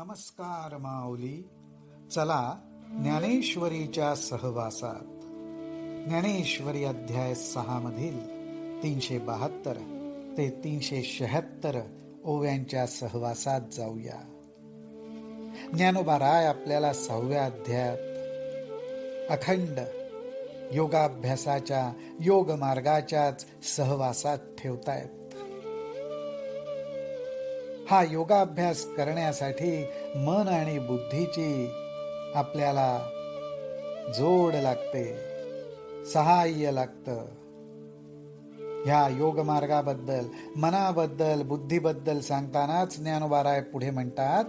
नमस्कार माऊली. चला ज्ञानेश्वरीच्या सहवासात ज्ञानेश्वरी अध्याय 6 मधील 372 ते 376 ओव्यांच्या सहवासात जाऊया. ज्ञानोबाराय आपल्याला 6व्या अध्यायात अखंड योगाभ्यासाच्या योग मार्गाच्याच सहवासात ठेवतायत. हा योगाभ्यास करण्यासाठी मन आणि बुद्धीची आपल्याला जोड लागते, सहाय्य लागतं. ह्या योग मार्गाबद्दल, मनाबद्दल, बुद्धीबद्दल सांगतानाच ज्ञानोबाराय पुढे म्हणतात,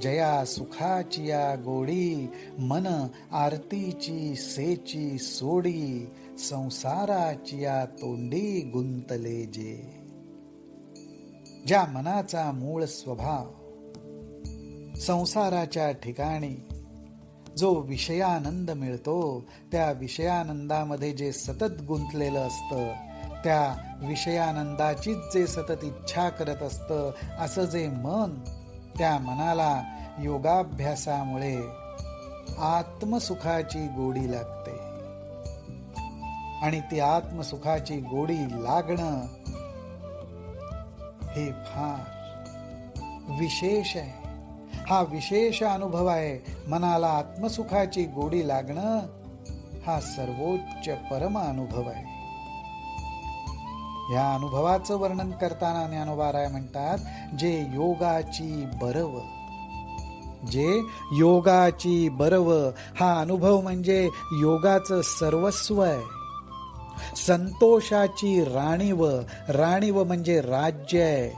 जया सुखाची या गोडी, मन आरतीची सेची सोडी, संसाराची या तोंडी गुंतले जे. ज्या मनाचा मूळ स्वभाव संसाराच्या ठिकाणी जो विषयानंद मिळतो, त्या विषयानंदामध्ये जे सतत गुंतलेलं असतं, त्या विषयानंदाचीच जे सतत इच्छा करत असतं, असं जे मन, त्या मनाला योगाभ्यासामुळे आत्मसुखाची गोडी लागते. आणि ती आत्मसुखाची गोडी लागणं हे फार विशेष आहे. हा विशेष अनुभव आहे. मनाला आत्मसुखाची गोडी लागणं हा सर्वोच्च परम अनुभव आहे. या अनुभवाचं वर्णन करताना ज्ञानोबाराय म्हणतात, जे योगाची बरव, जे योगाची बरव. हा अनुभव म्हणजे योगाचं सर्वस्व आहे. संतोषाची राणीव, राणीव म्हणजे राज्य आहे.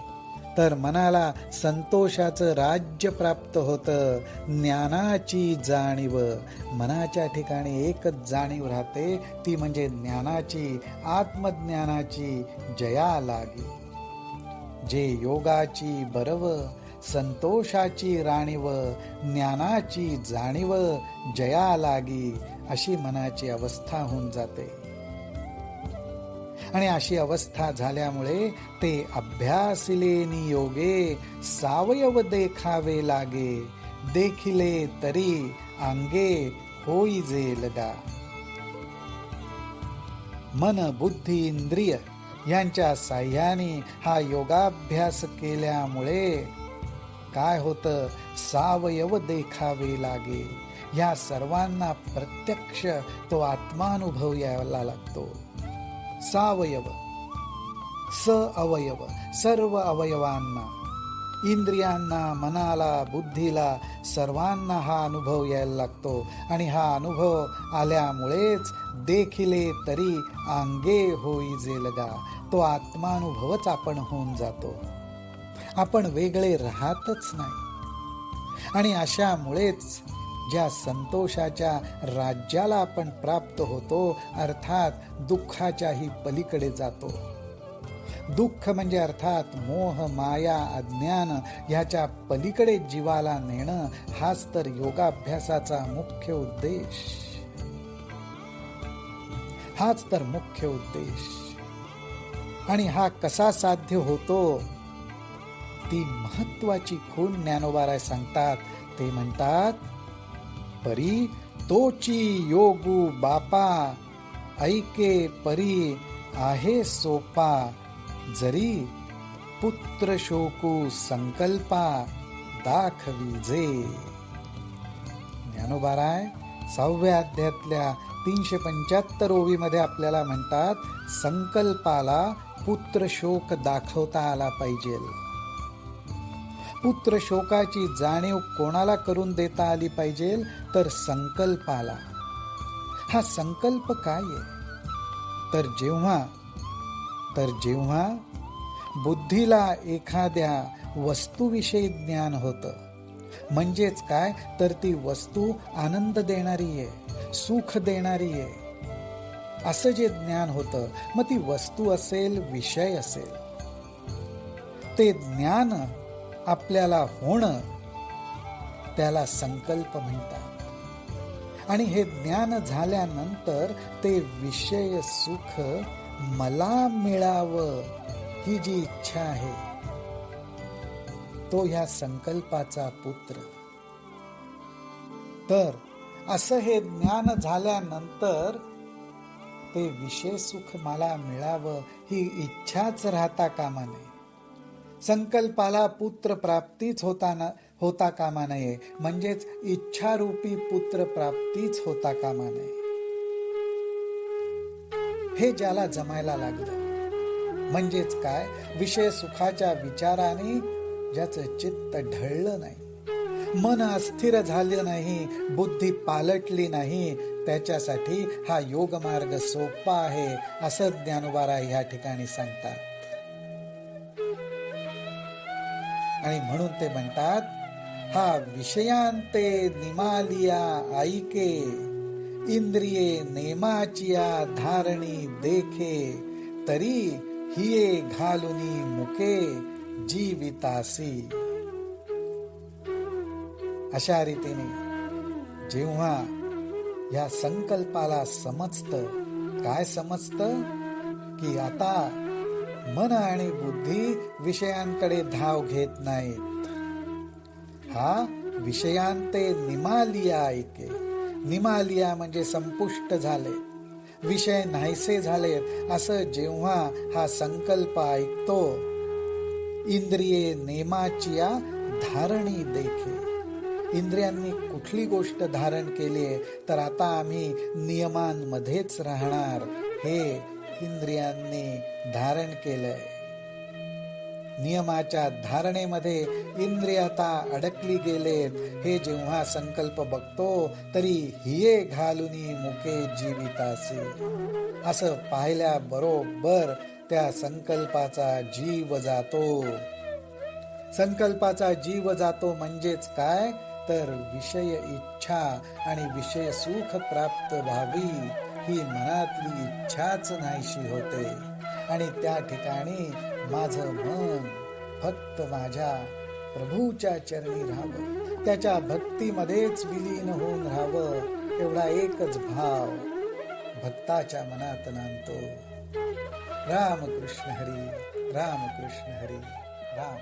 तर मनाला संतोषाचं राज्य प्राप्त होतं. ज्ञानाची जाणीव, मनाच्या ठिकाणी एकच जाणीव राहते, ती म्हणजे ज्ञानाची, आत्मज्ञानाची जया लागी. जे योगाची बरव, संतोषाची राणीव, ज्ञानाची जाणीव जया लागी, अशी मनाची अवस्था होऊन जाते. आणि अशी अवस्था झाल्यामुळे ते अभ्यासिले नियोगे, सावयव देखावे लागे, देखिले तरी अंगे होई जे लगा. मन, बुद्धी, इंद्रिय यांच्या साह्याने हा योगाभ्यास केल्यामुळे काय होतं? सावयव देखावे लागे. या सर्वांना प्रत्यक्ष तो आत्मानुभव यायला लागतो. सावयव, स अवयव, सर्व अवयवांना, इंद्रियांना, मनाला, बुद्धीला, सर्वांना हा अनुभव यायला लागतो. आणि हा अनुभव आल्यामुळेच देखिले तरी अंगे होई जे लगा, तो आत्मानुभवच आपण होऊन जातो. आपण वेगळे राहतच नाही. आणि अशामुळेच ज्या संतोषाच्या राज्याला आपण प्राप्त होतो, अर्थात दुःखाच्याही पलीकडे जातो. दुःख म्हणजे अर्थात मोह, माया, अज्ञान ह्याच्या पलीकडे जीवाला नेणं, हाच तर योगाभ्यासाचा मुख्य उद्देश. हाच तर मुख्य उद्देश. आणि हा कसा साध्य होतो? ती महत्वाची खूण ज्ञानोबाराय सांगतात. ते म्हणतात, परी तोची योगू बापा, ऐके परी आहे सोपा, जरी पुत्र शोकू संकल्पा, दाखवी जे. ज्ञानोबाराय 6व्या अध्यायातल्या 375 ओवीमध्ये आपल्याला म्हणतात, संकल्पाला पुत्र शोक दाखवता आला पाहिजे. पुत्र शोकाची जाणीव कोणाला करून देता आली पाहिजे? तर संकल्पाला. हा संकल्प काय आहे? तर जेव्हा बुद्धीला एखाद्या वस्तूविषयी ज्ञान होतं, म्हणजेच काय, तर ती वस्तू आनंद देणारी आहे, सुख देणारी आहे, असं जे ज्ञान होतं, मग ती वस्तू असेल, विषय असेल, ते ज्ञान आपल्याला होणं, त्याला संकल्प म्हणतात. आणि हे ज्ञान झाल्यानंतर ते विषय सुख मला मिळावं, ही जी इच्छा आहे, तो ह्या संकल्पाचा पुत्र. तर असं हे ज्ञान झाल्यानंतर ते विषय सुख मला मिळावं ही इच्छाच राहता कामा नये. संकल्पाला पुत्र प्राप्तीच होता कामा नये, म्हणजेच इच्छारूपी पुत्र प्राप्तीच होता कामा नये. हे ज्याला जमायला लागलं म्हणजेच काय, विषय सुखाच्या विचाराने ज्याचं चित्त ढळलं नाही, मन अस्थिर झालं नाही, बुद्धी पालटली नाही, त्याच्यासाठी हा योग मार्ग सोपा आहे असं ज्ञानोबा ह्या ठिकाणी सांगतात. आणि म्हणून ते म्हणतात, हा विषयांते निमालिया ऐके, इंद्रिये नेमाचिया धारणी देखे, तरी हिये घालुनी मुके जीवितासी. अशा रीतीने जेव्हा या संकल्पाला समजतं, काय समजतं की आता मन आणि बुद्धी विषयांकडे धाव घेत नाहीत. हा विषयांते निमालिया ऐके, निमालिया म्हणजे संपुष्ट झाले, विषय नाहीसे झालेत असं जेव्हा हा संकल्प ऐकतो, इंद्रिये नेमाचिया धारणी देखे, इंद्रियांनी कुठली गोष्ट धारण केली आहे तर आता आम्ही नियमांमध्येच राहणार, हे इंद्रियांनी धारण केलंय. नियमाच्या धारणेमध्ये इंद्रिय आता अडकली गेलेत, हे जेव्हा संकल्प बघतो, तरी हिये घालुनी मुके जीवितासी, असं पाहिल्या बरोबर त्या संकल्पाचा जीव जातो. संकल्पाचा जीव जातो म्हणजेच काय, तर विषय इच्छा आणि विषय सुख प्राप्त व्हावी ही मनातली इच्छाच नाहीशी होते. आणि त्या ठिकाणी माझं मन फक्त माझ्या प्रभूच्या चरणी राहावं, त्याच्या भक्तीमध्येच विलीन होऊन राहावं, एवढा एकच भाव भक्ताच्या मनात नांदतो. रामकृष्ण हरी, रामकृष्ण हरी, राम.